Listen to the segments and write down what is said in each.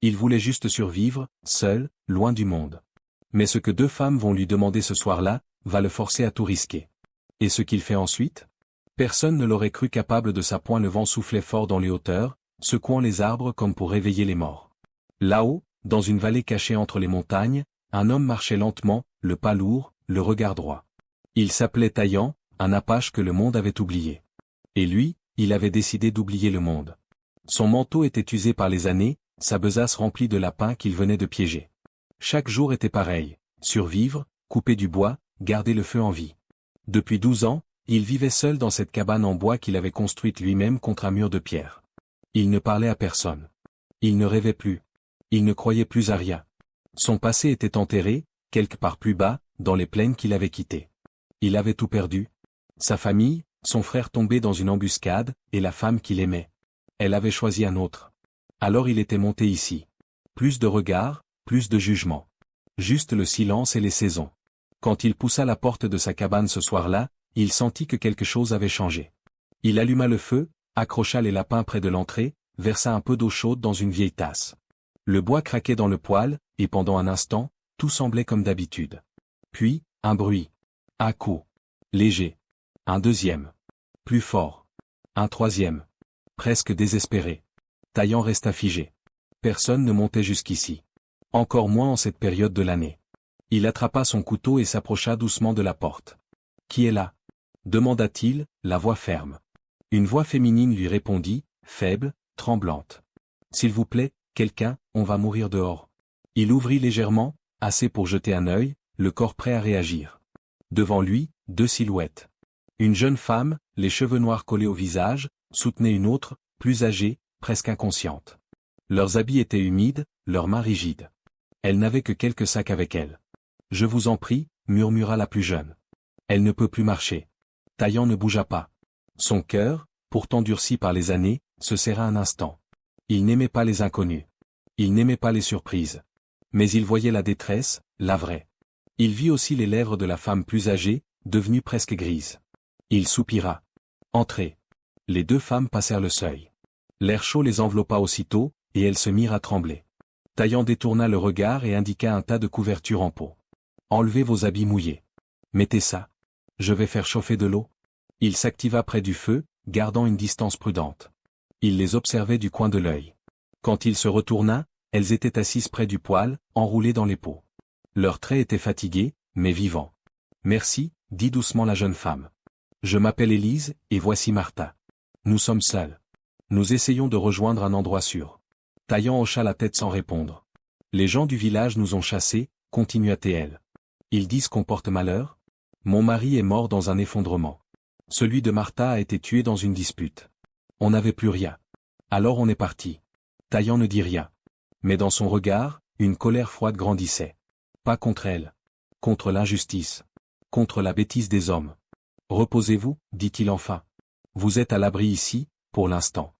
Il voulait juste survivre, seul, loin du monde. Mais ce que deux femmes vont lui demander ce soir-là, va le forcer à tout risquer. Et ce qu'il fait ensuite? Personne ne l'aurait cru capable de ça. Le vent soufflait fort dans les hauteurs, secouant les arbres comme pour réveiller les morts. Là-haut, dans une vallée cachée entre les montagnes, un homme marchait lentement, le pas lourd, le regard droit. Il s'appelait Taïan, un Apache que le monde avait oublié. Et lui, il avait décidé d'oublier le monde. Son manteau était usé par les années, sa besace remplie de lapins qu'il venait de piéger. Chaque jour était pareil, survivre, couper du bois, garder le feu en vie. Depuis 12 ans, il vivait seul dans cette cabane en bois qu'il avait construite lui-même contre un mur de pierre. Il ne parlait à personne. Il ne rêvait plus. Il ne croyait plus à rien. Son passé était enterré, quelque part plus bas, dans les plaines qu'il avait quittées. Il avait tout perdu. Sa famille, son frère tombé dans une embuscade, et la femme qu'il aimait. Elle avait choisi un autre. Alors il était monté ici. Plus de regards, plus de jugement. Juste le silence et les saisons. Quand il poussa la porte de sa cabane ce soir-là, il sentit que quelque chose avait changé. Il alluma le feu, accrocha les lapins près de l'entrée, versa un peu d'eau chaude dans une vieille tasse. Le bois craquait dans le poêle, et pendant un instant, tout semblait comme d'habitude. Puis, un bruit. Un coup. Léger. Un deuxième. Plus fort. Un troisième. Presque désespéré. Taïan resta figé. Personne ne montait jusqu'ici. Encore moins en cette période de l'année. Il attrapa son couteau et s'approcha doucement de la porte. « Qui est là » demanda-t-il, la voix ferme. Une voix féminine lui répondit, faible, tremblante. « S'il vous plaît, quelqu'un, on va mourir dehors. » Il ouvrit légèrement, assez pour jeter un œil, le corps prêt à réagir. Devant lui, deux silhouettes. Une jeune femme, les cheveux noirs collés au visage, soutenait une autre, plus âgée, presque inconsciente. Leurs habits étaient humides, leurs mains rigides. Elle n'avait que quelques sacs avec elle. « Je vous en prie » murmura la plus jeune. « Elle ne peut plus marcher. » Taïan ne bougea pas. Son cœur, pourtant durci par les années, se serra un instant. Il n'aimait pas les inconnus. Il n'aimait pas les surprises. Mais il voyait la détresse, la vraie. Il vit aussi les lèvres de la femme plus âgée, devenues presque grises. Il soupira. « Entrez » Les deux femmes passèrent le seuil. L'air chaud les enveloppa aussitôt, et elles se mirent à trembler. Taïan détourna le regard et indiqua un tas de couvertures en peau. « Enlevez vos habits mouillés. Mettez ça. Je vais faire chauffer de l'eau. » Il s'activa près du feu, gardant une distance prudente. Il les observait du coin de l'œil. Quand il se retourna, elles étaient assises près du poêle, enroulées dans les peaux. Leurs traits étaient fatigués, mais vivants. « Merci » dit doucement la jeune femme. « Je m'appelle Élise, et voici Martha. Nous sommes seuls. Nous essayons de rejoindre un endroit sûr. » Taïan hocha la tête sans répondre. « Les gens du village nous ont chassés, » continua-t-elle. « Ils disent qu'on porte malheur ? Mon mari est mort dans un effondrement. Celui de Martha a été tué dans une dispute. On n'avait plus rien. Alors on est parti. » Taïan ne dit rien. Mais dans son regard, une colère froide grandissait. Pas contre elle. Contre l'injustice. Contre la bêtise des hommes. « Reposez-vous, dit-il enfin. Vous êtes à l'abri ici, pour l'instant. »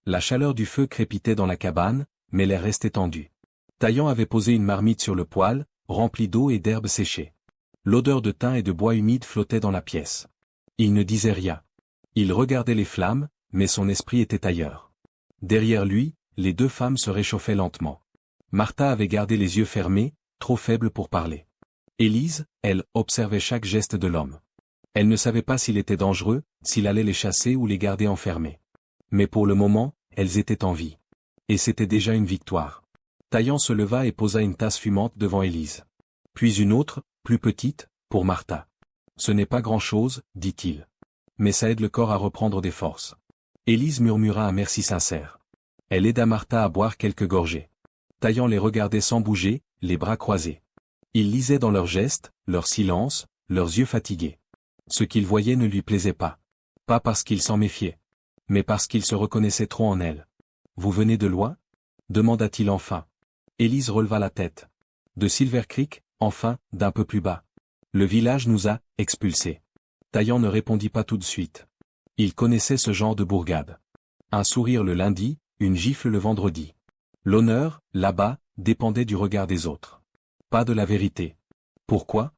La chaleur du feu crépitait dans la cabane, mais l'air restait tendu. Taïan avait posé une marmite sur le poêle, remplie d'eau et d'herbes séchées. L'odeur de thym et de bois humide flottait dans la pièce. Il ne disait rien. Il regardait les flammes, mais son esprit était ailleurs. Derrière lui, les deux femmes se réchauffaient lentement. Martha avait gardé les yeux fermés, trop faible pour parler. Élise, elle, observait chaque geste de l'homme. Elle ne savait pas s'il était dangereux, s'il allait les chasser ou les garder enfermés. Mais pour le moment, elles étaient en vie. Et c'était déjà une victoire. Taïan se leva et posa une tasse fumante devant Élise. Puis une autre, plus petite, pour Martha. « Ce n'est pas grand-chose, dit-il. Mais ça aide le corps à reprendre des forces. » Élise murmura un merci sincère. Elle aida Martha à boire quelques gorgées. Taïan les regardait sans bouger, les bras croisés. Il lisait dans leurs gestes, leur silence, leurs yeux fatigués. Ce qu'il voyait ne lui plaisait pas. Pas parce qu'il s'en méfiait. Mais parce qu'il se reconnaissait trop en elle. « Vous venez de loin » demanda-t-il enfin. Élise releva la tête. « De Silver Creek, enfin, d'un peu plus bas. Le village nous a expulsés. » Taïan ne répondit pas tout de suite. Il connaissait ce genre de bourgade. Un sourire le lundi, une gifle le vendredi. L'honneur, là-bas, dépendait du regard des autres. Pas de la vérité. « Pourquoi »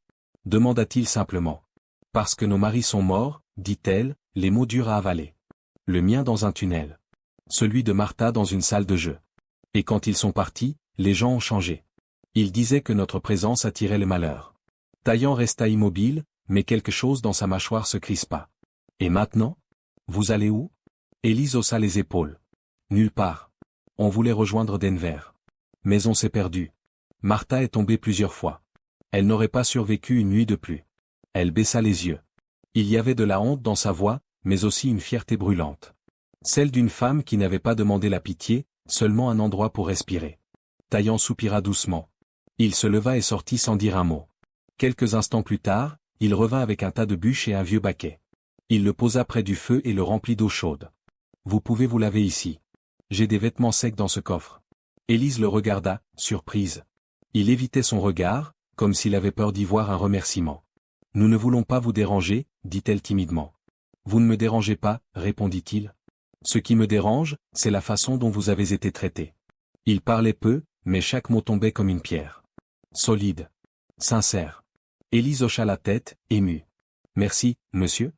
demanda-t-il simplement. « Parce que nos maris sont morts, dit-elle, les mots durs à avaler. Le mien dans un tunnel. Celui de Martha dans une salle de jeu. Et quand ils sont partis, les gens ont changé. Ils disaient que notre présence attirait le malheur. Taillant resta immobile, mais quelque chose dans sa mâchoire se crispa. Et maintenant? Vous allez où? Élise haussa les épaules. Nulle part. On voulait rejoindre Denver. Mais on s'est perdu. Martha est tombée plusieurs fois. Elle n'aurait pas survécu une nuit de plus. Elle baissa les yeux. Il y avait de la honte dans sa voix, mais aussi une fierté brûlante. Celle d'une femme qui n'avait pas demandé la pitié, seulement un endroit pour respirer. Taillant soupira doucement. Il se leva et sortit sans dire un mot. Quelques instants plus tard, il revint avec un tas de bûches et un vieux baquet. Il le posa près du feu et le remplit d'eau chaude. Vous pouvez vous laver ici. J'ai des vêtements secs dans ce coffre. Élise le regarda, surprise. Il évitait son regard, comme s'il avait peur d'y voir un remerciement. Nous ne voulons pas vous déranger, dit-elle timidement. Vous ne me dérangez pas, répondit-il. Ce qui me dérange, c'est la façon dont vous avez été traité. Il parlait peu, mais chaque mot tombait comme une pierre. Solide. Sincère. Élise hocha la tête, émue. Merci, monsieur.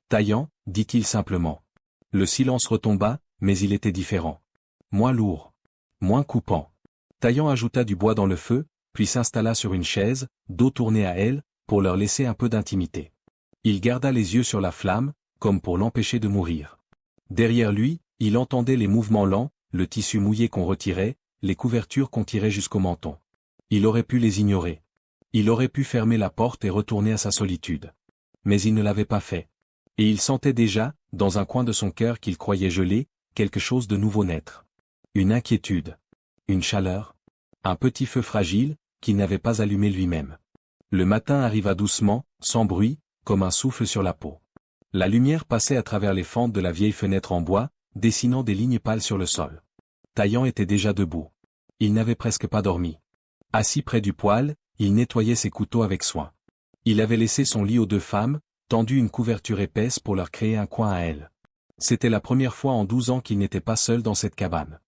Taillant, dit-il simplement. Le silence retomba, mais il était différent. Moins lourd. Moins coupant. Taillant ajouta du bois dans le feu, puis s'installa sur une chaise, dos tourné à elle, pour leur laisser un peu d'intimité. Il garda les yeux sur la flamme, comme pour l'empêcher de mourir. Derrière lui, il entendait les mouvements lents, le tissu mouillé qu'on retirait, les couvertures qu'on tirait jusqu'au menton. Il aurait pu les ignorer. Il aurait pu fermer la porte et retourner à sa solitude. Mais il ne l'avait pas fait. Et il sentait déjà, dans un coin de son cœur qu'il croyait gelé, quelque chose de nouveau naître. Une inquiétude. Une chaleur. Un petit feu fragile, qu'il n'avait pas allumé lui-même. Le matin arriva doucement, sans bruit, comme un souffle sur la peau. La lumière passait à travers les fentes de la vieille fenêtre en bois, dessinant des lignes pâles sur le sol. Taillant était déjà debout. Il n'avait presque pas dormi. Assis près du poêle, il nettoyait ses couteaux avec soin. Il avait laissé son lit aux deux femmes, tendu une couverture épaisse pour leur créer un coin à elles. C'était la première fois en 12 ans qu'il n'était pas seul dans cette cabane.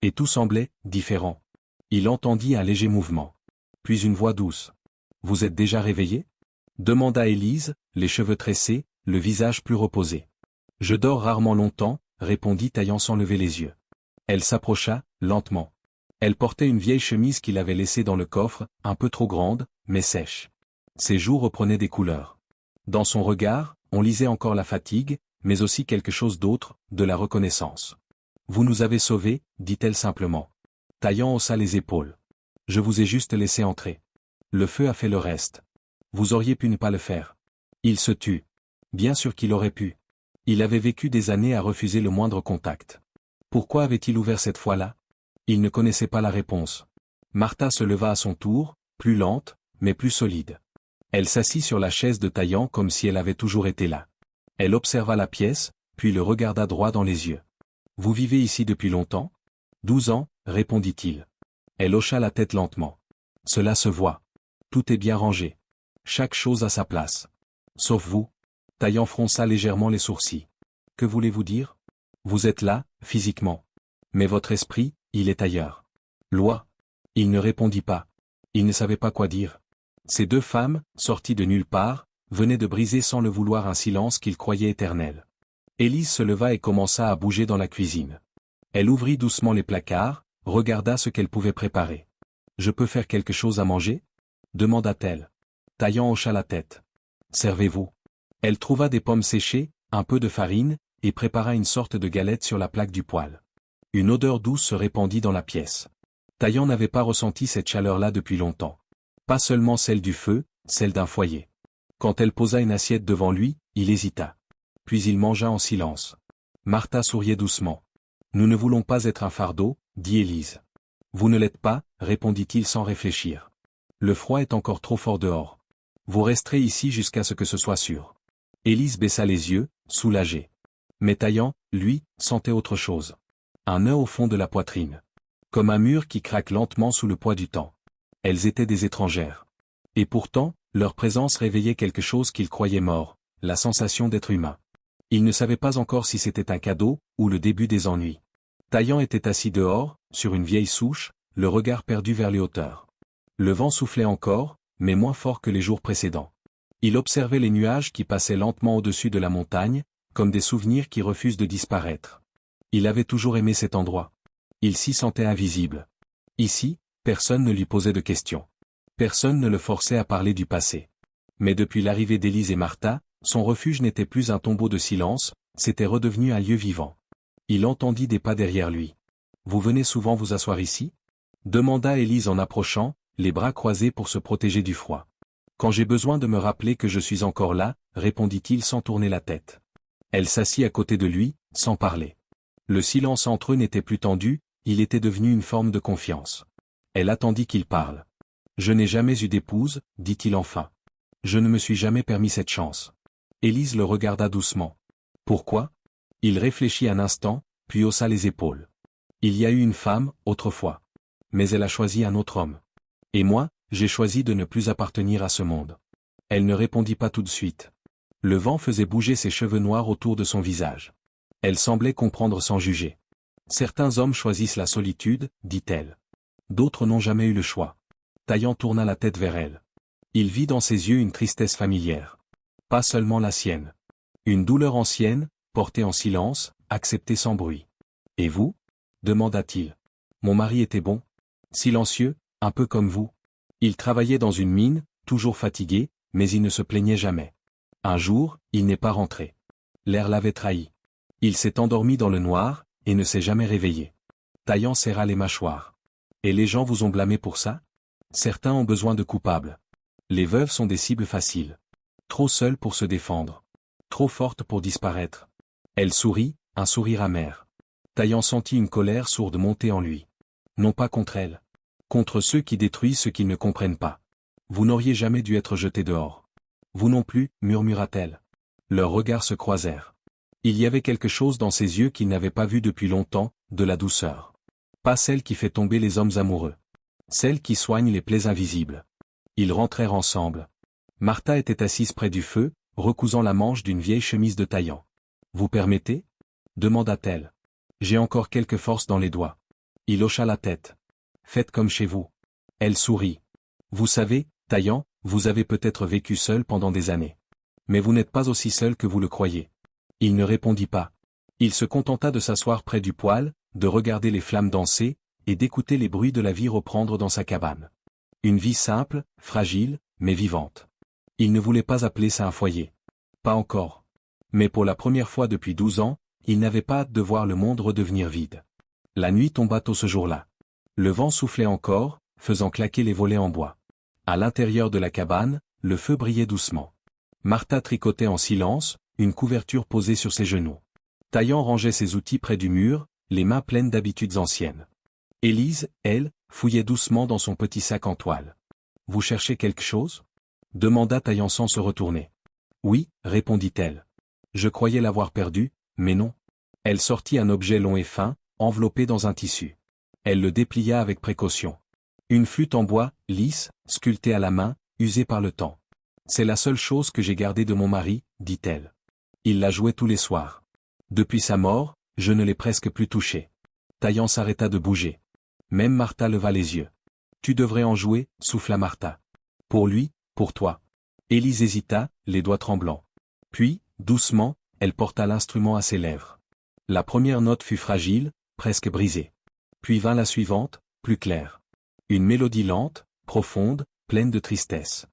Et tout semblait différent. Il entendit un léger mouvement. Puis une voix douce. « Vous êtes déjà réveillé ?» demanda Élise, les cheveux tressés, le visage plus reposé. « Je dors rarement longtemps, » répondit Taillant sans lever les yeux. Elle s'approcha, lentement. Elle portait une vieille chemise qu'il avait laissée dans le coffre, un peu trop grande, mais sèche. Ses joues reprenaient des couleurs. Dans son regard, on lisait encore la fatigue, mais aussi quelque chose d'autre, de la reconnaissance. « Vous nous avez sauvés, » dit-elle simplement. Taillant haussa les épaules. « Je vous ai juste laissé entrer. Le feu a fait le reste. Vous auriez pu ne pas le faire. » Il se tut. Bien sûr qu'il aurait pu. Il avait vécu des années à refuser le moindre contact. Pourquoi avait-il ouvert cette fois-là? Il ne connaissait pas la réponse. Martha se leva à son tour, plus lente, mais plus solide. Elle s'assit sur la chaise de Taillant comme si elle avait toujours été là. Elle observa la pièce, puis le regarda droit dans les yeux. « Vous vivez ici depuis longtemps ?»« 12 ans, répondit-il. Elle hocha la tête lentement. « Cela se voit. Tout est bien rangé. Chaque chose à sa place. Sauf vous. » Taillant fronça légèrement les sourcils. « Que voulez-vous dire? Vous êtes là, physiquement. Mais votre esprit, il est ailleurs. » Loi. Il ne répondit pas. Il ne savait pas quoi dire. Ces deux femmes, sorties de nulle part, venaient de briser sans le vouloir un silence qu'il croyait éternel. Élise se leva et commença à bouger dans la cuisine. Elle ouvrit doucement les placards, regarda ce qu'elle pouvait préparer. « Je peux faire quelque chose à manger ?» demanda-t-elle. Taillant hocha la tête. « Servez-vous. » Elle trouva des pommes séchées, un peu de farine, et prépara une sorte de galette sur la plaque du poêle. Une odeur douce se répandit dans la pièce. Taillant n'avait pas ressenti cette chaleur-là depuis longtemps. Pas seulement celle du feu, celle d'un foyer. Quand elle posa une assiette devant lui, il hésita. Puis il mangea en silence. Martha souriait doucement. « Nous ne voulons pas être un fardeau, » dit Élise. « Vous ne l'êtes pas, » répondit-il sans réfléchir. « Le froid est encore trop fort dehors. Vous resterez ici jusqu'à ce que ce soit sûr. » Élise baissa les yeux, soulagée. Mais Taillant, lui, sentait autre chose. Un nœud au fond de la poitrine. Comme un mur qui craque lentement sous le poids du temps. Elles étaient des étrangères. Et pourtant, leur présence réveillait quelque chose qu'il croyait mort, la sensation d'être humain. Il ne savait pas encore si c'était un cadeau, ou le début des ennuis. Taillant était assis dehors, sur une vieille souche, le regard perdu vers les hauteurs. Le vent soufflait encore, mais moins fort que les jours précédents. Il observait les nuages qui passaient lentement au-dessus de la montagne, comme des souvenirs qui refusent de disparaître. Il avait toujours aimé cet endroit. Il s'y sentait invisible. Ici, personne ne lui posait de questions. Personne ne le forçait à parler du passé. Mais depuis l'arrivée d'Élise et Martha, son refuge n'était plus un tombeau de silence, c'était redevenu un lieu vivant. Il entendit des pas derrière lui. « Vous venez souvent vous asseoir ici ?» demanda Élise en approchant, les bras croisés pour se protéger du froid. « Quand j'ai besoin de me rappeler que je suis encore là, » répondit-il sans tourner la tête. Elle s'assit à côté de lui, sans parler. Le silence entre eux n'était plus tendu, il était devenu une forme de confiance. Elle attendit qu'il parle. « Je n'ai jamais eu d'épouse, » dit-il enfin. « Je ne me suis jamais permis cette chance. » Élise le regarda doucement. « Pourquoi ?» Il réfléchit un instant, puis haussa les épaules. « Il y a eu une femme, autrefois. Mais elle a choisi un autre homme. Et moi, j'ai choisi de ne plus appartenir à ce monde. » Elle ne répondit pas tout de suite. Le vent faisait bouger ses cheveux noirs autour de son visage. Elle semblait comprendre sans juger. « Certains hommes choisissent la solitude, dit-elle. D'autres n'ont jamais eu le choix. » Taillant tourna la tête vers elle. Il vit dans ses yeux une tristesse familière. Pas seulement la sienne. Une douleur ancienne, portée en silence, acceptée sans bruit. « Et vous ?» demanda-t-il. « Mon mari était bon. Silencieux, un peu comme vous. Il travaillait dans une mine, toujours fatigué, mais il ne se plaignait jamais. Un jour, il n'est pas rentré. L'air l'avait trahi. Il s'est endormi dans le noir, et ne s'est jamais réveillé. » Taillant serra les mâchoires. « Et les gens vous ont blâmé pour ça ? Certains ont besoin de coupables. Les veuves sont des cibles faciles. Trop seules pour se défendre. Trop fortes pour disparaître. » Elle sourit, un sourire amer. Taillant sentit une colère sourde monter en lui. Non pas contre elle. Contre ceux qui détruisent ce qu'ils ne comprennent pas. « Vous n'auriez jamais dû être jeté dehors. »« Vous non plus, » murmura-t-elle. Leurs regards se croisèrent. Il y avait quelque chose dans ses yeux qu'il n'avait pas vu depuis longtemps, de la douceur. Pas celle qui fait tomber les hommes amoureux. Celle qui soigne les plaies invisibles. Ils rentrèrent ensemble. Martha était assise près du feu, recousant la manche d'une vieille chemise de Taillant. « Vous permettez ?» demanda-t-elle. « J'ai encore quelques forces dans les doigts. » Il hocha la tête. « Faites comme chez vous. » Elle sourit. « Vous savez, Taillant, vous avez peut-être vécu seul pendant des années. Mais vous n'êtes pas aussi seul que vous le croyez. » Il ne répondit pas. Il se contenta de s'asseoir près du poêle, de regarder les flammes danser, et d'écouter les bruits de la vie reprendre dans sa cabane. Une vie simple, fragile, mais vivante. Il ne voulait pas appeler ça un foyer. Pas encore. Mais pour la première fois depuis 12 ans, il n'avait pas hâte de voir le monde redevenir vide. La nuit tomba tôt ce jour-là. Le vent soufflait encore, faisant claquer les volets en bois. À l'intérieur de la cabane, le feu brillait doucement. Martha tricotait en silence, une couverture posée sur ses genoux. Taillant rangeait ses outils près du mur, les mains pleines d'habitudes anciennes. Élise, elle, fouillait doucement dans son petit sac en toile. « Vous cherchez quelque chose ?» demanda Taillant sans se retourner. « Oui, » répondit-elle. « Je croyais l'avoir perdu, mais non. » Elle sortit un objet long et fin, enveloppé dans un tissu. Elle le déplia avec précaution. Une flûte en bois, lisse, sculptée à la main, usée par le temps. « C'est la seule chose que j'ai gardée de mon mari, » dit-elle. Il la jouait tous les soirs. Depuis sa mort, je ne l'ai presque plus touchée. Taillant s'arrêta de bouger. Même Martha leva les yeux. « Tu devrais en jouer, » souffla Martha. « Pour lui, pour toi. » Élise hésita, les doigts tremblants. Puis, doucement, elle porta l'instrument à ses lèvres. La première note fut fragile, presque brisée. Puis vint la suivante, plus claire. Une mélodie lente, profonde, pleine de tristesse.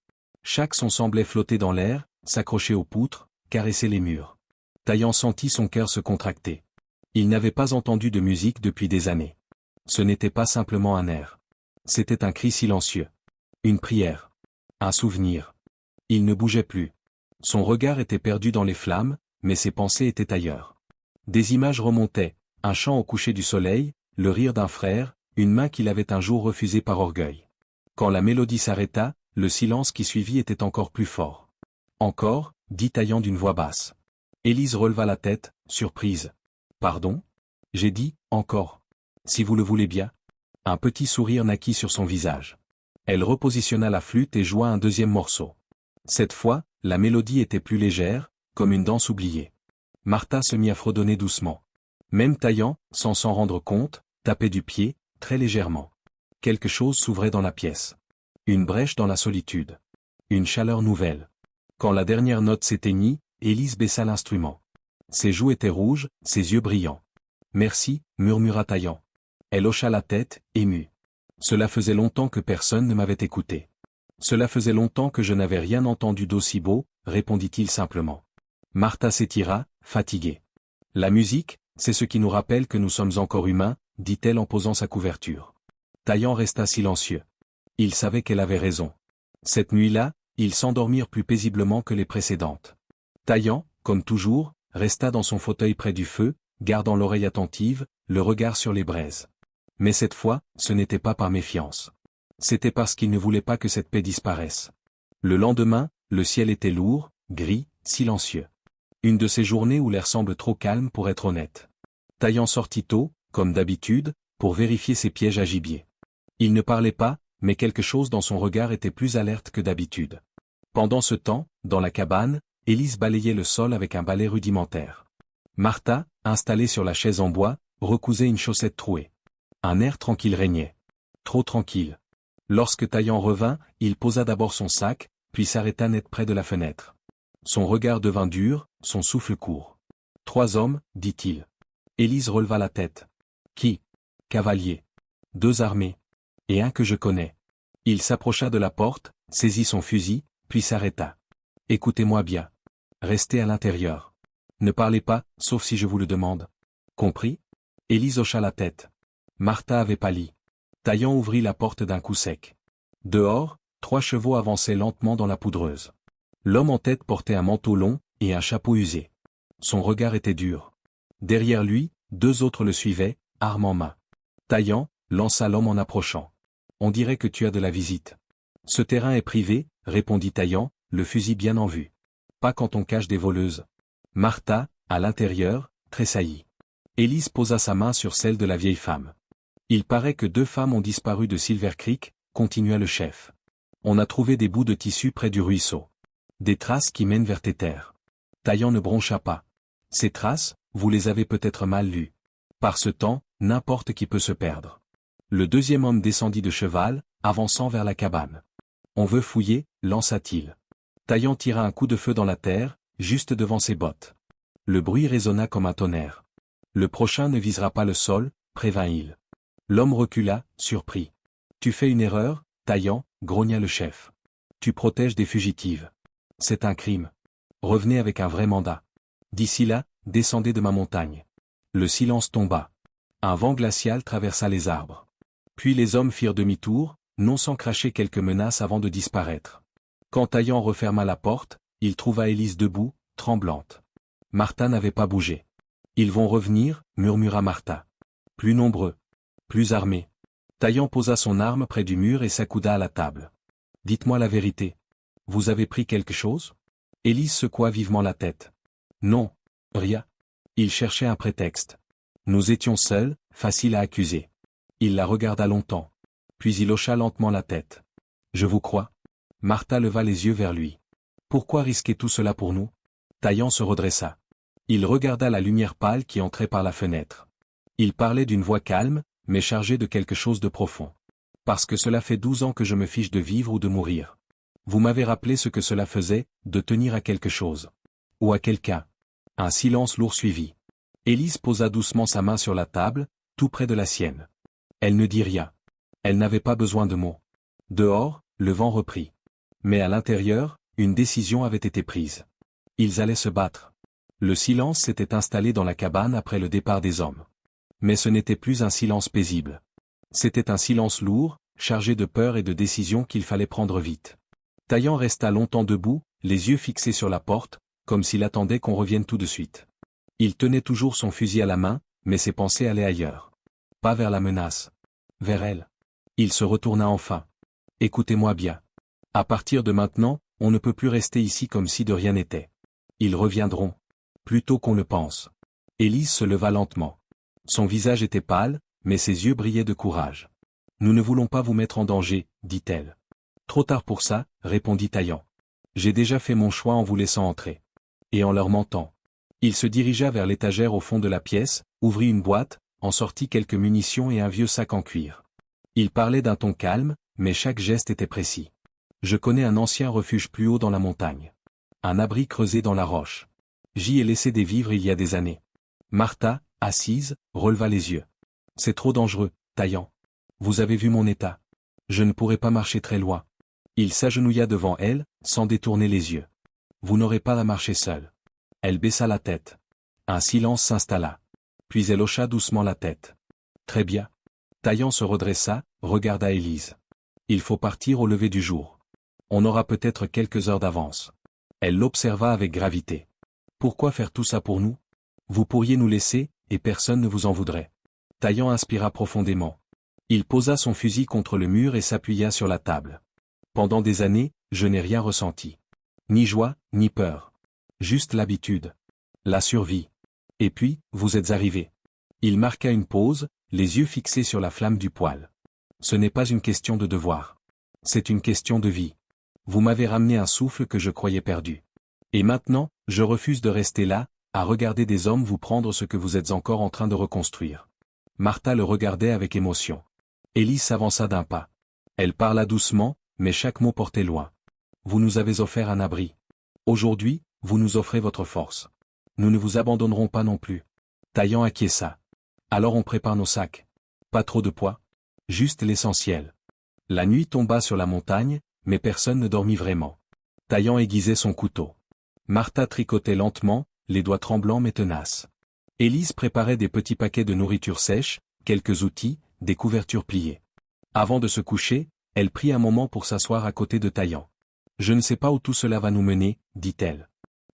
Chaque son semblait flotter dans l'air, s'accrocher aux poutres, caresser les murs. Taillant sentit son cœur se contracter. Il n'avait pas entendu de musique depuis des années. Ce n'était pas simplement un air. C'était un cri silencieux. Une prière. Un souvenir. Il ne bougeait plus. Son regard était perdu dans les flammes, mais ses pensées étaient ailleurs. Des images remontaient, un chant au coucher du soleil, le rire d'un frère, une main qu'il avait un jour refusée par orgueil. Quand la mélodie s'arrêta, le silence qui suivit était encore plus fort. « Encore » dit Taillant d'une voix basse. Élise releva la tête, surprise. « Pardon ?» J'ai dit « encore. » Si vous le voulez bien. Un petit sourire naquit sur son visage. Elle repositionna la flûte et joua un deuxième morceau. Cette fois, la mélodie était plus légère, comme une danse oubliée. Martha se mit à fredonner doucement. Même Taillant, sans s'en rendre compte, tapait du pied, très légèrement. Quelque chose s'ouvrait dans la pièce. Une brèche dans la solitude. Une chaleur nouvelle. Quand la dernière note s'éteignit, Élise baissa l'instrument. Ses joues étaient rouges, ses yeux brillants. « Merci » murmura Taillant. Elle hocha la tête, émue. Cela faisait longtemps que personne ne m'avait écouté. Cela faisait longtemps que je n'avais rien entendu d'aussi beau, répondit-il simplement. Martha s'étira, fatiguée. La musique, c'est ce qui nous rappelle que nous sommes encore humains, dit-elle en posant sa couverture. Taillant resta silencieux. Il savait qu'elle avait raison. Cette nuit-là, ils s'endormirent plus paisiblement que les précédentes. Taillant, comme toujours, resta dans son fauteuil près du feu, gardant l'oreille attentive, le regard sur les braises. Mais cette fois, ce n'était pas par méfiance. C'était parce qu'il ne voulait pas que cette paix disparaisse. Le lendemain, le ciel était lourd, gris, silencieux. Une de ces journées où l'air semble trop calme pour être honnête. Taillant sortit tôt, comme d'habitude, pour vérifier ses pièges à gibier. Il ne parlait pas, mais quelque chose dans son regard était plus alerte que d'habitude. Pendant ce temps, dans la cabane, Élise balayait le sol avec un balai rudimentaire. Martha, installée sur la chaise en bois, recousait une chaussette trouée. Un air tranquille régnait. Trop tranquille. Lorsque Taillant revint, il posa d'abord son sac, puis s'arrêta net près de la fenêtre. Son regard devint dur, son souffle court. « 3 hommes, dit-il. Élise releva la tête. « Qui ? Cavalier. 2 armés. Et un que je connais. » Il s'approcha de la porte, saisit son fusil, puis s'arrêta. « Écoutez-moi bien. Restez à l'intérieur. Ne parlez pas, sauf si je vous le demande. Compris ?» Élise hocha la tête. Martha avait pâli. Taillant ouvrit la porte d'un coup sec. Dehors, 3 chevaux avançaient lentement dans la poudreuse. L'homme en tête portait un manteau long, et un chapeau usé. Son regard était dur. Derrière lui, 2 autres le suivaient, arme en main. Taillant, lança l'homme en approchant. « On dirait que tu as de la visite. »« Ce terrain est privé, » répondit Taillant, le fusil bien en vue. « Pas quand on cache des voleuses. » Martha, à l'intérieur, tressaillit. Élise posa sa main sur celle de la vieille femme. « Il paraît que 2 femmes ont disparu de Silver Creek, » continua le chef. « On a trouvé des bouts de tissu près du ruisseau. Des traces qui mènent vers tes terres. » Taillant ne broncha pas. « Ces traces, vous les avez peut-être mal lues. Par ce temps, n'importe qui peut se perdre. » Le 2e homme descendit de cheval, avançant vers la cabane. « On veut fouiller, » lança-t-il. Taillant tira un coup de feu dans la terre, juste devant ses bottes. Le bruit résonna comme un tonnerre. « Le prochain ne visera pas le sol, » prévint-il. L'homme recula, surpris. « Tu fais une erreur, Taillant, » grogna le chef. « Tu protèges des fugitives. C'est un crime. Revenez avec un vrai mandat. D'ici là, descendez de ma montagne. » Le silence tomba. Un vent glacial traversa les arbres. Puis les hommes firent demi-tour, non sans cracher quelques menaces avant de disparaître. Quand Taillant referma la porte, il trouva Élise debout, tremblante. Martha n'avait pas bougé. « Ils vont revenir, » murmura Martha. « Plus nombreux. Plus armés. » Taillant posa son arme près du mur et s'accouda à la table. « Dites-moi la vérité. Vous avez pris quelque chose ?» Élise secoua vivement la tête. « Non, rien. » Il cherchait un prétexte. Nous étions seuls, facile à accuser. Il la regarda longtemps. Puis il hocha lentement la tête. « Je vous crois. » Martha leva les yeux vers lui. « Pourquoi risquer tout cela pour nous ?» Taillant se redressa. Il regarda la lumière pâle qui entrait par la fenêtre. Il parlait d'une voix calme, mais chargée de quelque chose de profond. « Parce que cela fait 12 ans que je me fiche de vivre ou de mourir. Vous m'avez rappelé ce que cela faisait, de tenir à quelque chose. Ou à quelqu'un. » Un silence lourd suivit. Élise posa doucement sa main sur la table, tout près de la sienne. Elle ne dit rien. Elle n'avait pas besoin de mots. Dehors, le vent reprit. Mais à l'intérieur, une décision avait été prise. Ils allaient se battre. Le silence s'était installé dans la cabane après le départ des hommes. Mais ce n'était plus un silence paisible. C'était un silence lourd, chargé de peur et de décisions qu'il fallait prendre vite. Taillant resta longtemps debout, les yeux fixés sur la porte, comme s'il attendait qu'on revienne tout de suite. Il tenait toujours son fusil à la main, mais ses pensées allaient ailleurs. Pas vers la menace. Vers elle. Il se retourna enfin. « Écoutez-moi bien. À partir de maintenant, on ne peut plus rester ici comme si de rien n'était. Ils reviendront. Plus tôt qu'on le pense. » Élise se leva lentement. Son visage était pâle, mais ses yeux brillaient de courage. « Nous ne voulons pas vous mettre en danger, » dit-elle. « Trop tard pour ça, » répondit Taillant. « J'ai déjà fait mon choix en vous laissant entrer. » Et en leur mentant. Il se dirigea vers l'étagère au fond de la pièce, ouvrit une boîte, en sortit quelques munitions et un vieux sac en cuir. Il parlait d'un ton calme, mais chaque geste était précis. « Je connais un ancien refuge plus haut dans la montagne. Un abri creusé dans la roche. J'y ai laissé des vivres il y a des années. » Martha, assise, releva les yeux. « C'est trop dangereux, » Taillant. Vous avez vu mon état. Je ne pourrai pas marcher très loin. Il s'agenouilla devant elle, sans détourner les yeux. Vous n'aurez pas à marcher seul. Elle baissa la tête. Un silence s'installa. Puis elle hocha doucement la tête. Très bien. Taillant se redressa, regarda Élise. Il faut partir au lever du jour. On aura peut-être quelques heures d'avance. Elle l'observa avec gravité. Pourquoi faire tout ça pour nous? Vous pourriez nous laisser, et personne ne vous en voudrait. Taillant inspira profondément. Il posa son fusil contre le mur et s'appuya sur la table. Pendant des années, je n'ai rien ressenti. Ni joie, ni peur. Juste l'habitude. La survie. Et puis, vous êtes arrivé. Il marqua une pause, les yeux fixés sur la flamme du poêle. Ce n'est pas une question de devoir. C'est une question de vie. Vous m'avez ramené un souffle que je croyais perdu. Et maintenant, je refuse de rester là, à regarder des hommes vous prendre ce que vous êtes encore en train de reconstruire. Martha le regardait avec émotion. Élise s'avança d'un pas. Elle parla doucement, mais chaque mot portait loin. Vous nous avez offert un abri. Aujourd'hui, vous nous offrez votre force. Nous ne vous abandonnerons pas non plus. Taillant acquiesça. Alors on prépare nos sacs. Pas trop de poids. Juste l'essentiel. La nuit tomba sur la montagne, mais personne ne dormit vraiment. Taillant aiguisait son couteau. Martha tricotait lentement, les doigts tremblants mais tenaces. Élise préparait des petits paquets de nourriture sèche, quelques outils, des couvertures pliées. Avant de se coucher, elle prit un moment pour s'asseoir à côté de Taillant. Je ne sais pas où tout cela va nous mener, dit-elle.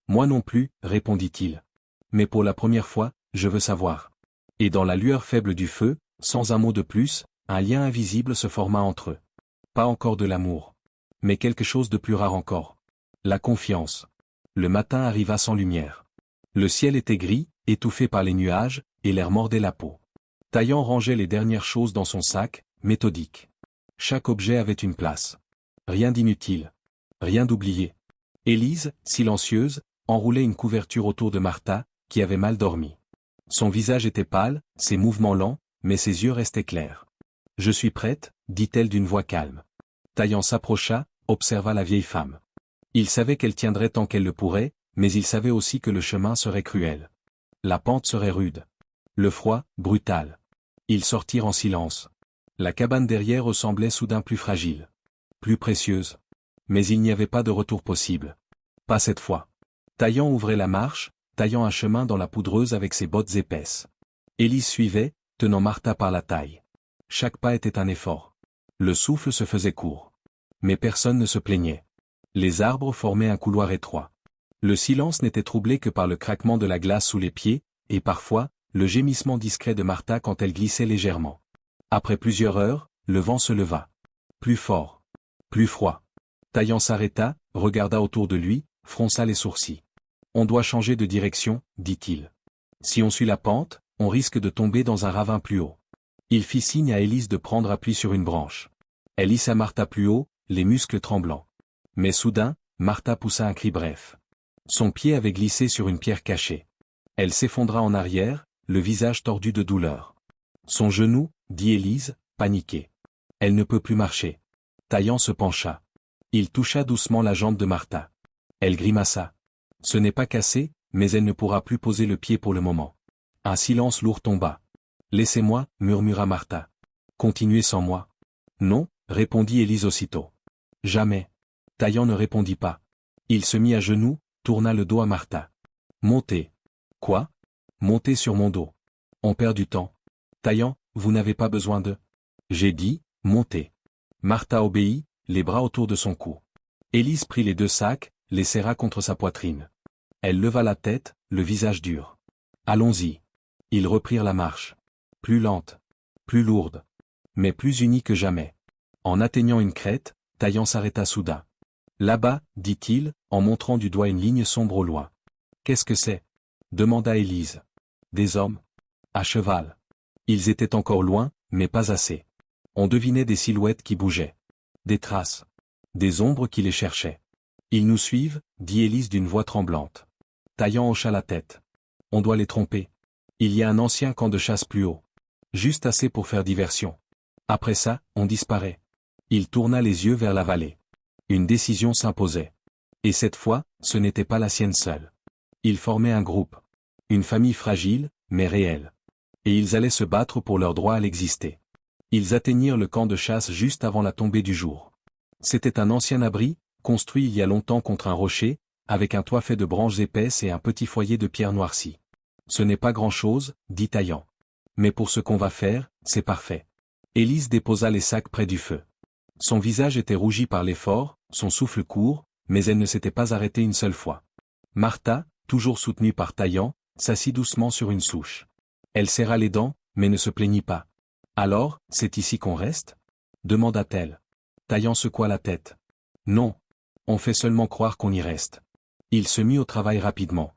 Moi non plus, répondit-il. Mais pour la première fois, je veux savoir. Et dans la lueur faible du feu, sans un mot de plus, un lien invisible se forma entre eux. Pas encore de l'amour. Mais quelque chose de plus rare encore. La confiance. Le matin arriva sans lumière. Le ciel était gris, étouffé par les nuages, et l'air mordait la peau. Taillant rangeait les dernières choses dans son sac, méthodique. Chaque objet avait une place. Rien d'inutile. Rien d'oublié. Élise, silencieuse, enroulait une couverture autour de Martha, qui avait mal dormi. Son visage était pâle, ses mouvements lents, mais ses yeux restaient clairs. « Je suis prête », dit-elle d'une voix calme. Taillant s'approcha, observa la vieille femme. Il savait qu'elle tiendrait tant qu'elle le pourrait, mais il savait aussi que le chemin serait cruel. La pente serait rude. Le froid, brutal. Ils sortirent en silence. La cabane derrière ressemblait soudain plus fragile. Plus précieuse. Mais il n'y avait pas de retour possible. Pas cette fois. Taillant ouvrait la marche, taillant un chemin dans la poudreuse avec ses bottes épaisses. Élise suivait, tenant Martha par la taille. Chaque pas était un effort. Le souffle se faisait court. Mais personne ne se plaignait. Les arbres formaient un couloir étroit. Le silence n'était troublé que par le craquement de la glace sous les pieds, et parfois, le gémissement discret de Martha quand elle glissait légèrement. Après plusieurs heures, le vent se leva. Plus fort. Plus froid. Taillant s'arrêta, regarda autour de lui, fronça les sourcils. On doit changer de direction, dit-il. Si on suit la pente, on risque de tomber dans un ravin plus haut. Il fit signe à Élise de prendre appui sur une branche. Elle hissa Martha plus haut, les muscles tremblants. Mais soudain, Martha poussa un cri bref. Son pied avait glissé sur une pierre cachée. Elle s'effondra en arrière, le visage tordu de douleur. Son genou, dit Élise, paniquée. Elle ne peut plus marcher. Taillant se pencha. Il toucha doucement la jambe de Martha. Elle grimaça. Ce n'est pas cassé, mais elle ne pourra plus poser le pied pour le moment. Un silence lourd tomba. Laissez-moi, murmura Martha. Continuez sans moi. Non, répondit Élise aussitôt. Jamais. Taillant ne répondit pas. Il se mit à genoux, tourna le dos à Martha. Montez. Quoi? Montez sur mon dos. On perd du temps. Taillant, vous n'avez pas besoin de... J'ai dit, montez. Martha obéit, les bras autour de son cou. Élise prit les deux sacs, les serra contre sa poitrine. Elle leva la tête, le visage dur. Allons-y. Ils reprirent la marche. Plus lente. Plus lourde. Mais plus unie que jamais. En atteignant une crête, Taillant s'arrêta soudain. Là-bas, dit-il, en montrant du doigt une ligne sombre au loin. Qu'est-ce que c'est? Demanda Élise. Des hommes. À cheval. Ils étaient encore loin, mais pas assez. On devinait des silhouettes qui bougeaient. Des traces. Des ombres qui les cherchaient. Ils nous suivent, dit Élise d'une voix tremblante. Taillant hocha la tête. On doit les tromper. Il y a un ancien camp de chasse plus haut. Juste assez pour faire diversion. Après ça, on disparaît. Il tourna les yeux vers la vallée. Une décision s'imposait. Et cette fois, ce n'était pas la sienne seule. Ils formaient un groupe. Une famille fragile, mais réelle. Et ils allaient se battre pour leur droit à l'exister. Ils atteignirent le camp de chasse juste avant la tombée du jour. C'était un ancien abri, construit il y a longtemps contre un rocher, avec un toit fait de branches épaisses et un petit foyer de pierre noircie. Ce n'est pas grand-chose, dit Taillan. Mais pour ce qu'on va faire, c'est parfait. Élise déposa les sacs près du feu. Son visage était rougi par l'effort, son souffle court, mais elle ne s'était pas arrêtée une seule fois. Martha, toujours soutenue par Taillan, s'assit doucement sur une souche. Elle serra les dents, mais ne se plaignit pas. « Alors, c'est ici qu'on reste » demanda-t-elle. Taillan secoua la tête. « Non. On fait seulement croire qu'on y reste. » Il se mit au travail rapidement.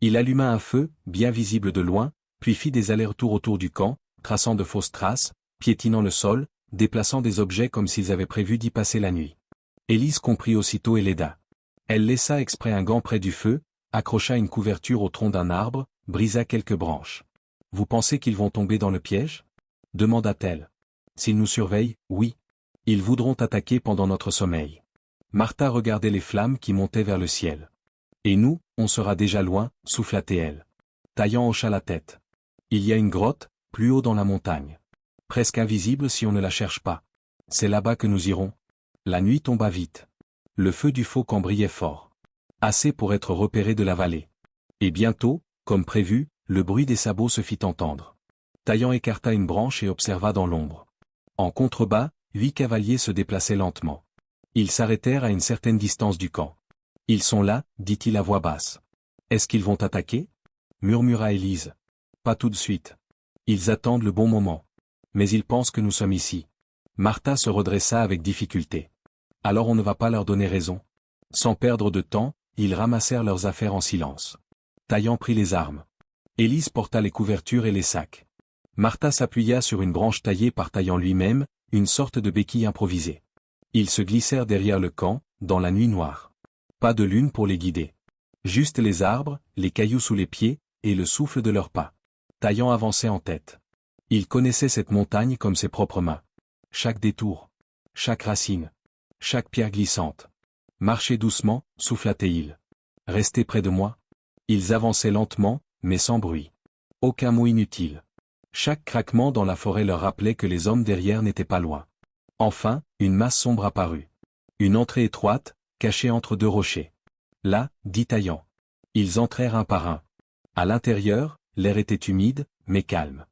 Il alluma un feu, bien visible de loin, puis fit des allers-retours autour du camp, traçant de fausses traces, piétinant le sol, déplaçant des objets comme s'ils avaient prévu d'y passer la nuit. Élise comprit aussitôt et l'aida. Elle laissa exprès un gant près du feu, accrocha une couverture au tronc d'un arbre, brisa quelques branches. « Vous pensez qu'ils vont tomber dans le piège » demanda-t-elle. « S'ils nous surveillent, oui. Ils voudront attaquer pendant notre sommeil. » Martha regardait les flammes qui montaient vers le ciel. « Et nous, on sera déjà loin, souffla-t-elle. Taillan hocha la tête. « Il y a une grotte, plus haut dans la montagne. Presque invisible si on ne la cherche pas. C'est là-bas que nous irons. » La nuit tomba vite. Le feu du faucon brillait fort. Assez pour être repéré de la vallée. Et bientôt, comme prévu, le bruit des sabots se fit entendre. Taillan écarta une branche et observa dans l'ombre. En contrebas, 8 cavaliers se déplaçaient lentement. Ils s'arrêtèrent à une certaine distance du camp. « Ils sont là, dit-il à voix basse. Est-ce qu'ils vont attaquer » murmura Élise. « Pas tout de suite. Ils attendent le bon moment. Mais ils pensent que nous sommes ici. » Martha se redressa avec difficulté. « Alors on ne va pas leur donner raison. » Sans perdre de temps, ils ramassèrent leurs affaires en silence. Taillan prit les armes. Élise porta les couvertures et les sacs. Martha s'appuya sur une branche taillée par Taillan lui-même, une sorte de béquille improvisée. Ils se glissèrent derrière le camp, dans la nuit noire. Pas de lune pour les guider. Juste les arbres, les cailloux sous les pieds, et le souffle de leurs pas. Taillan avançait en tête. Il connaissait cette montagne comme ses propres mains. Chaque détour, chaque racine, chaque pierre glissante. Marchez doucement, souffla-t-il. Restez près de moi. Ils avançaient lentement, mais sans bruit. Aucun mot inutile. Chaque craquement dans la forêt leur rappelait que les hommes derrière n'étaient pas loin. Enfin, une masse sombre apparut. Une entrée étroite, cachée entre 2 rochers. Là, dit Taillan. Ils entrèrent un par un. À l'intérieur, l'air était humide, mais calme.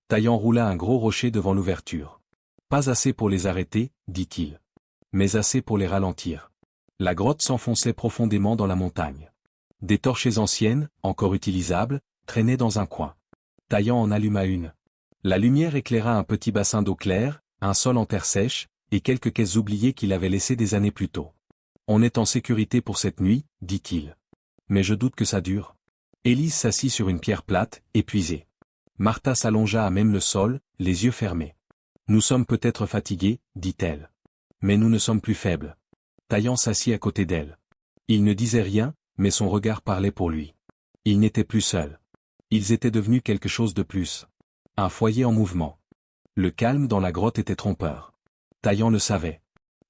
Taillan roula un gros rocher devant l'ouverture. Pas assez pour les arrêter, dit-il. Mais assez pour les ralentir. La grotte s'enfonçait profondément dans la montagne. Des torchées anciennes, encore utilisables, traînaient dans un coin. Taillan en alluma une. La lumière éclaira un petit bassin d'eau claire, un sol en terre sèche, et quelques caisses oubliées qu'il avait laissées des années plus tôt. « On est en sécurité pour cette nuit, dit-il. Mais je doute que ça dure. » Élise s'assit sur une pierre plate, épuisée. Martha s'allongea à même le sol, les yeux fermés. « Nous sommes peut-être fatigués, dit-elle. Mais nous ne sommes plus faibles. » Taillan s'assit à côté d'elle. Il ne disait rien, mais son regard parlait pour lui. Ils n'étaient plus seuls. Ils étaient devenus quelque chose de plus. Un foyer en mouvement. Le calme dans la grotte était trompeur. Taillan le savait.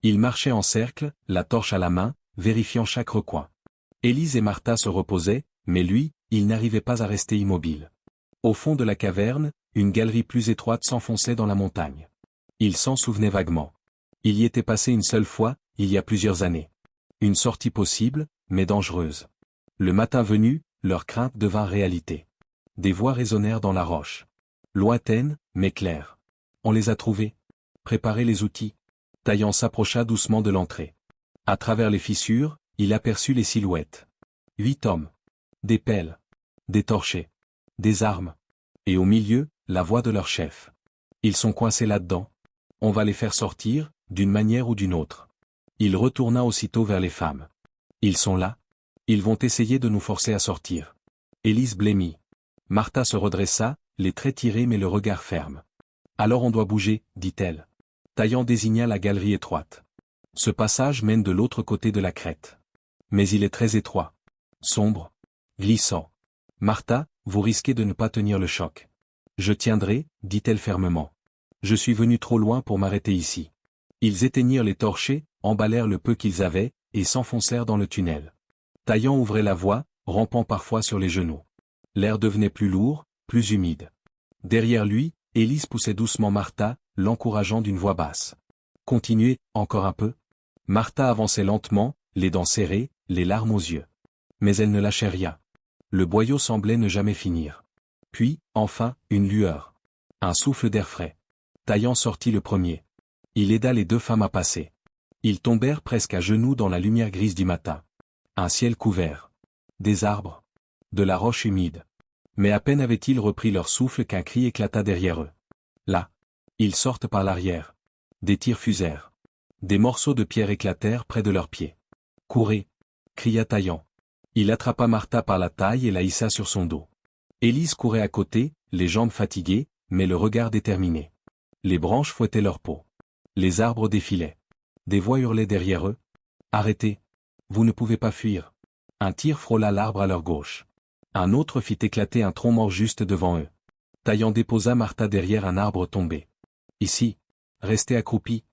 Ils marchaient en cercle, la torche à la main, vérifiant chaque recoin. Élise et Martha se reposaient, mais lui, il n'arrivait pas à rester immobile. Au fond de la caverne, une galerie plus étroite s'enfonçait dans la montagne. Il s'en souvenait vaguement. Il y était passé une seule fois, il y a plusieurs années. Une sortie possible, mais dangereuse. Le matin venu, leur crainte devint réalité. Des voix résonnèrent dans la roche. Lointaines, mais claires. On les a trouvés. Préparez les outils. Taillan s'approcha doucement de l'entrée. À travers les fissures, il aperçut les silhouettes. 8 hommes. Des pelles. Des torchers. Des armes. Et au milieu, la voix de leur chef. Ils sont coincés là-dedans. On va les faire sortir, d'une manière ou d'une autre. Il retourna aussitôt vers les femmes. Ils sont là. Ils vont essayer de nous forcer à sortir. Élise blêmit. Martha se redressa, les traits tirés mais le regard ferme. Alors on doit bouger, dit-elle. Taillan désigna la galerie étroite. Ce passage mène de l'autre côté de la crête. Mais il est très étroit. Sombre. Glissant. Martha, vous risquez de ne pas tenir le choc. Je tiendrai, dit-elle fermement. Je suis venu trop loin pour m'arrêter ici. Ils éteignirent les torchers, emballèrent le peu qu'ils avaient, et s'enfoncèrent dans le tunnel. Taillan ouvrait la voie, rampant parfois sur les genoux. L'air devenait plus lourd, plus humide. Derrière lui, Élise poussait doucement Martha, l'encourageant d'une voix basse. Continuez, encore un peu. Martha avançait lentement, les dents serrées, les larmes aux yeux. Mais elle ne lâchait rien. Le boyau semblait ne jamais finir. Puis, enfin, une lueur. Un souffle d'air frais. Taillant sortit le premier. Il aida les deux femmes à passer. Ils tombèrent presque à genoux dans la lumière grise du matin. Un ciel couvert. Des arbres. De la roche humide. Mais à peine avaient-ils repris leur souffle qu'un cri éclata derrière eux. Là. Ils sortent par l'arrière. Des tirs fusèrent. Des morceaux de pierre éclatèrent près de leurs pieds. Courez, cria Taillant. Il attrapa Martha par la taille et la hissa sur son dos. Élise courait à côté, les jambes fatiguées, mais le regard déterminé. Les branches fouettaient leur peau. Les arbres défilaient. Des voix hurlaient derrière eux. Arrêtez. Vous ne pouvez pas fuir. Un tir frôla l'arbre à leur gauche. Un autre fit éclater un tronc mort juste devant eux. Taillant déposa Martha derrière un arbre tombé. Ici. Restez accroupi.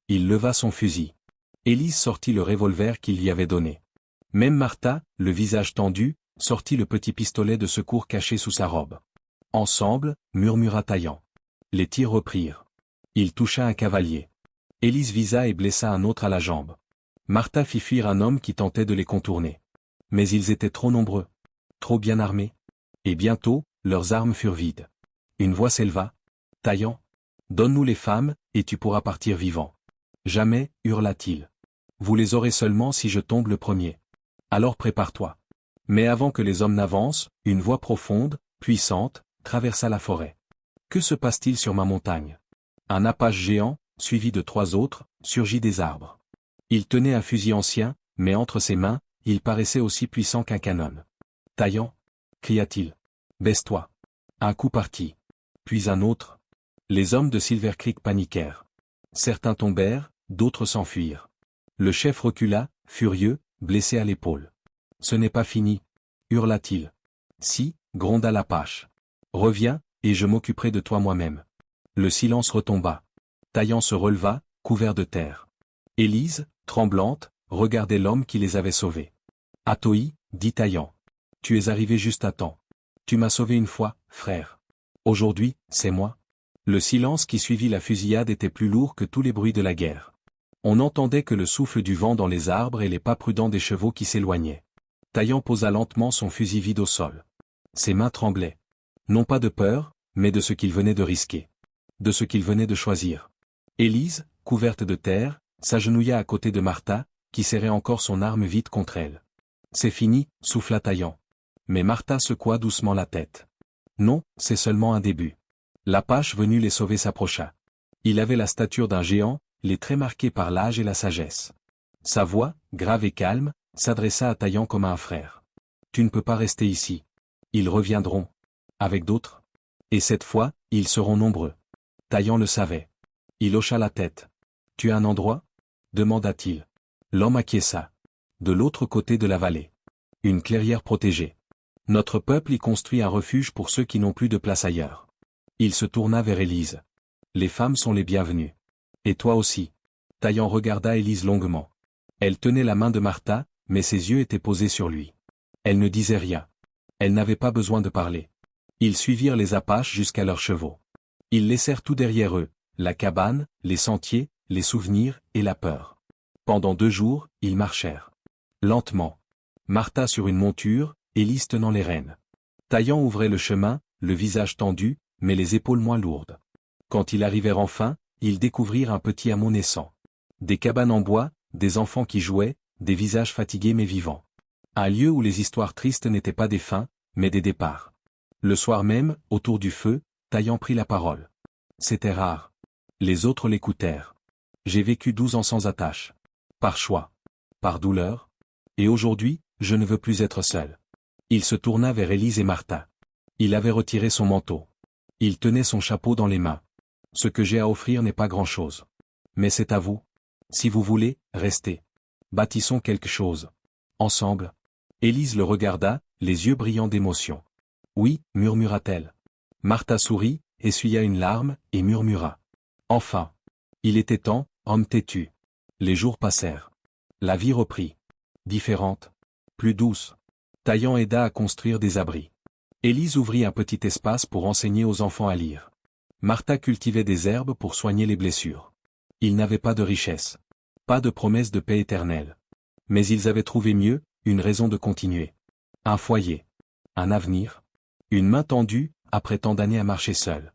Il leva son fusil. Élise sortit le revolver qu'il lui avait donné. Même Martha, le visage tendu, sortit le petit pistolet de secours caché sous sa robe. Ensemble, murmura Taillant. Les tirs reprirent. Il toucha un cavalier. Élise visa et blessa un autre à la jambe. Martha fit fuir un homme qui tentait de les contourner. Mais ils étaient trop nombreux. Trop bien armés. Et bientôt, leurs armes furent vides. Une voix s'éleva. Taillant. Donne-nous les femmes, et tu pourras partir vivant. Jamais, hurla-t-il. Vous les aurez seulement si je tombe le premier. Alors prépare-toi. Mais avant que les hommes n'avancent, une voix profonde, puissante, traversa la forêt. Que se passe-t-il sur ma montagne? Un apache géant, suivi de 3 autres, surgit des arbres. Il tenait un fusil ancien, mais entre ses mains, il paraissait aussi puissant qu'un canon. Taillant, cria-t-il. Baisse-toi. Un coup partit. Puis un autre. Les hommes de Silver Creek paniquèrent. Certains tombèrent, d'autres s'enfuirent. Le chef recula, furieux, blessé à l'épaule. Ce n'est pas fini, hurla-t-il. Si, gronda l'Apache. Reviens, et je m'occuperai de toi moi-même. Le silence retomba. Taillant se releva, couvert de terre. Élise, tremblante, regardait l'homme qui les avait sauvés. Atoï, dit Taillant. Tu es arrivé juste à temps. Tu m'as sauvé une fois, frère. Aujourd'hui, c'est moi. Le silence qui suivit la fusillade était plus lourd que tous les bruits de la guerre. On n'entendait que le souffle du vent dans les arbres et les pas prudents des chevaux qui s'éloignaient. Taillant posa lentement son fusil vide au sol. Ses mains tremblaient. Non pas de peur, mais de ce qu'il venait de risquer. De ce qu'il venait de choisir. Élise, couverte de terre, s'agenouilla à côté de Martha, qui serrait encore son arme vide contre elle. C'est fini, souffla Taillant. Mais Martha secoua doucement la tête. Non, c'est seulement un début. L'Apache venu les sauver s'approcha. Il avait la stature d'un géant, les traits marqués par l'âge et la sagesse. Sa voix, grave et calme, s'adressa à Taillant comme à un frère. Tu ne peux pas rester ici. Ils reviendront. Avec d'autres. Et cette fois, ils seront nombreux. Taillant le savait. Il hocha la tête. Tu as un endroit? Demanda-t-il. L'homme acquiesça. De l'autre côté de la vallée. Une clairière protégée. Notre peuple y construit un refuge pour ceux qui n'ont plus de place ailleurs. Il se tourna vers Élise. Les femmes sont les bienvenues. Et toi aussi. Taillant regarda Élise longuement. Elle tenait la main de Martha, mais ses yeux étaient posés sur lui. Elle ne disait rien. Elle n'avait pas besoin de parler. Ils suivirent les Apaches jusqu'à leurs chevaux. Ils laissèrent tout derrière eux, la cabane, les sentiers, les souvenirs et la peur. Pendant 2 jours, ils marchèrent. Lentement. Martha sur une monture, Élise tenant les rênes. Taillant ouvrait le chemin, le visage tendu, mais les épaules moins lourdes. Quand ils arrivèrent enfin, ils découvrirent un petit hameau naissant. Des cabanes en bois, des enfants qui jouaient, des visages fatigués mais vivants. Un lieu où les histoires tristes n'étaient pas des fins, mais des départs. Le soir même, autour du feu, Taillant prit la parole. C'était rare. Les autres l'écoutèrent. J'ai vécu 12 ans sans attache. Par choix. Par douleur. Et aujourd'hui, je ne veux plus être seul. Il se tourna vers Élise et Martha. Il avait retiré son manteau. Il tenait son chapeau dans les mains. Ce que j'ai à offrir n'est pas grand-chose. Mais c'est à vous. Si vous voulez, restez. Bâtissons quelque chose. Ensemble. Élise le regarda, les yeux brillants d'émotion. Oui, murmura-t-elle. Martha sourit, essuya une larme, et murmura. Enfin. Il était temps, homme têtu. Les jours passèrent. La vie reprit. Différente. Plus douce. Taillant aida à construire des abris. Élise ouvrit un petit espace pour enseigner aux enfants à lire. Martha cultivait des herbes pour soigner les blessures. Ils n'avaient pas de richesse. Pas de promesse de paix éternelle. Mais ils avaient trouvé mieux, une raison de continuer. Un foyer. Un avenir. Une main tendue, après tant d'années à marcher seul.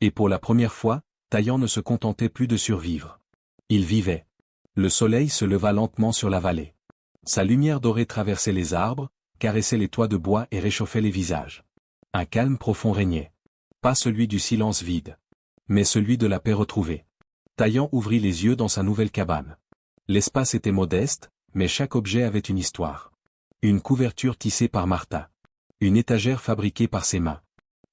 Et pour la première fois, Taillant ne se contentait plus de survivre. Il vivait. Le soleil se leva lentement sur la vallée. Sa lumière dorée traversait les arbres, caressait les toits de bois et réchauffait les visages. Un calme profond régnait. Pas celui du silence vide. Mais celui de la paix retrouvée. Taillant ouvrit les yeux dans sa nouvelle cabane. L'espace était modeste, mais chaque objet avait une histoire. Une couverture tissée par Martha. Une étagère fabriquée par ses mains.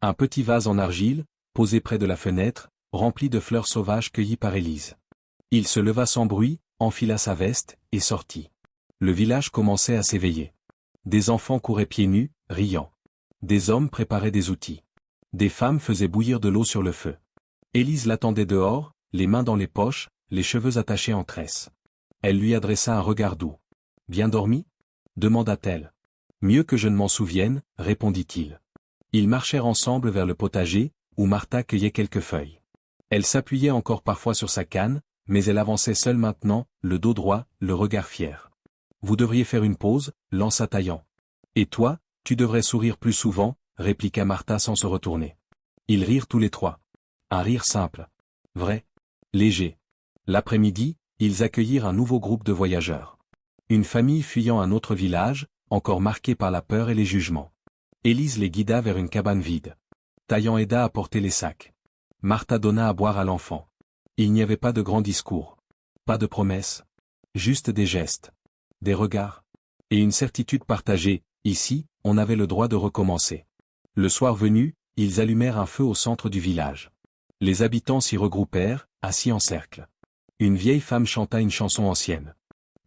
Un petit vase en argile, posé près de la fenêtre, rempli de fleurs sauvages cueillies par Élise. Il se leva sans bruit, enfila sa veste, et sortit. Le village commençait à s'éveiller. Des enfants couraient pieds nus, riant. Des hommes préparaient des outils. Des femmes faisaient bouillir de l'eau sur le feu. Élise l'attendait dehors, les mains dans les poches, les cheveux attachés en tresses. Elle lui adressa un regard doux. « Bien dormi » demanda-t-elle. « Mieux que je ne m'en souvienne » répondit-il. Ils marchèrent ensemble vers le potager, où Martha cueillait quelques feuilles. Elle s'appuyait encore parfois sur sa canne, mais elle avançait seule maintenant, le dos droit, le regard fier. « Vous devriez faire une pause » lança Taillant. « Et toi, tu devrais sourire plus souvent » répliqua Martha sans se retourner. Ils rirent tous les trois. Un rire simple. Vrai. Léger. L'après-midi, ils accueillirent un nouveau groupe de voyageurs. Une famille fuyant un autre village, encore marqué par la peur et les jugements. Élise les guida vers une cabane vide. Taillant aida à porter les sacs. Martha donna à boire à l'enfant. Il n'y avait pas de grands discours. Pas de promesses. Juste des gestes. Des regards. Et une certitude partagée, ici, on avait le droit de recommencer. Le soir venu, ils allumèrent un feu au centre du village. Les habitants s'y regroupèrent, assis en cercle. Une vieille femme chanta une chanson ancienne.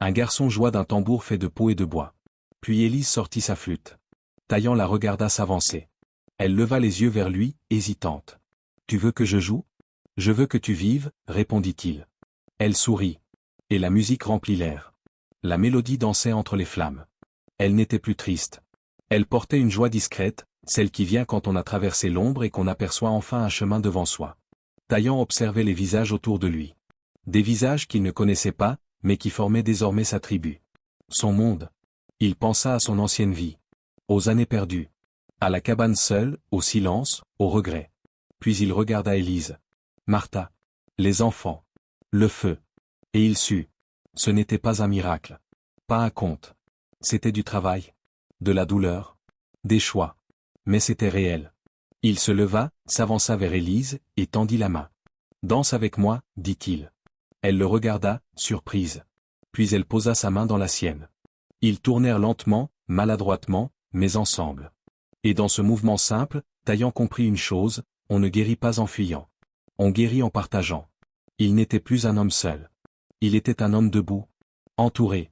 Un garçon joua d'un tambour fait de peau et de bois. Puis Élise sortit sa flûte. Taillant la regarda s'avancer. Elle leva les yeux vers lui, hésitante. « Tu veux que je joue ? » « Je veux que tu vives, » répondit-il. Elle sourit. Et la musique remplit l'air. La mélodie dansait entre les flammes. Elle n'était plus triste. Elle portait une joie discrète, celle qui vient quand on a traversé l'ombre et qu'on aperçoit enfin un chemin devant soi. Taillant observait les visages autour de lui. Des visages qu'il ne connaissait pas, mais qui formaient désormais sa tribu. Son monde. Il pensa à son ancienne vie. Aux années perdues. À la cabane seule, au silence, au regret. Puis il regarda Élise. Martha. Les enfants. Le feu. Et il sut. Ce n'était pas un miracle. Pas un conte. C'était du travail. De la douleur. Des choix. Mais c'était réel. Il se leva, s'avança vers Élise, et tendit la main. « Danse avec moi » dit-il. Elle le regarda, surprise. Puis elle posa sa main dans la sienne. Ils tournèrent lentement, maladroitement, mais ensemble. Et dans ce mouvement simple, Taillant comprit une chose, on ne guérit pas en fuyant. On guérit en partageant. Il n'était plus un homme seul. Il était un homme debout. Entouré.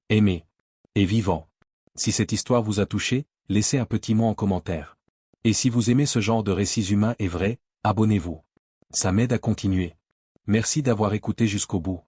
Aimé. Et vivant. Si cette histoire vous a touché, laissez un petit mot en commentaire. Et si vous aimez ce genre de récits humains et vrais, abonnez-vous. Ça m'aide à continuer. Merci d'avoir écouté jusqu'au bout.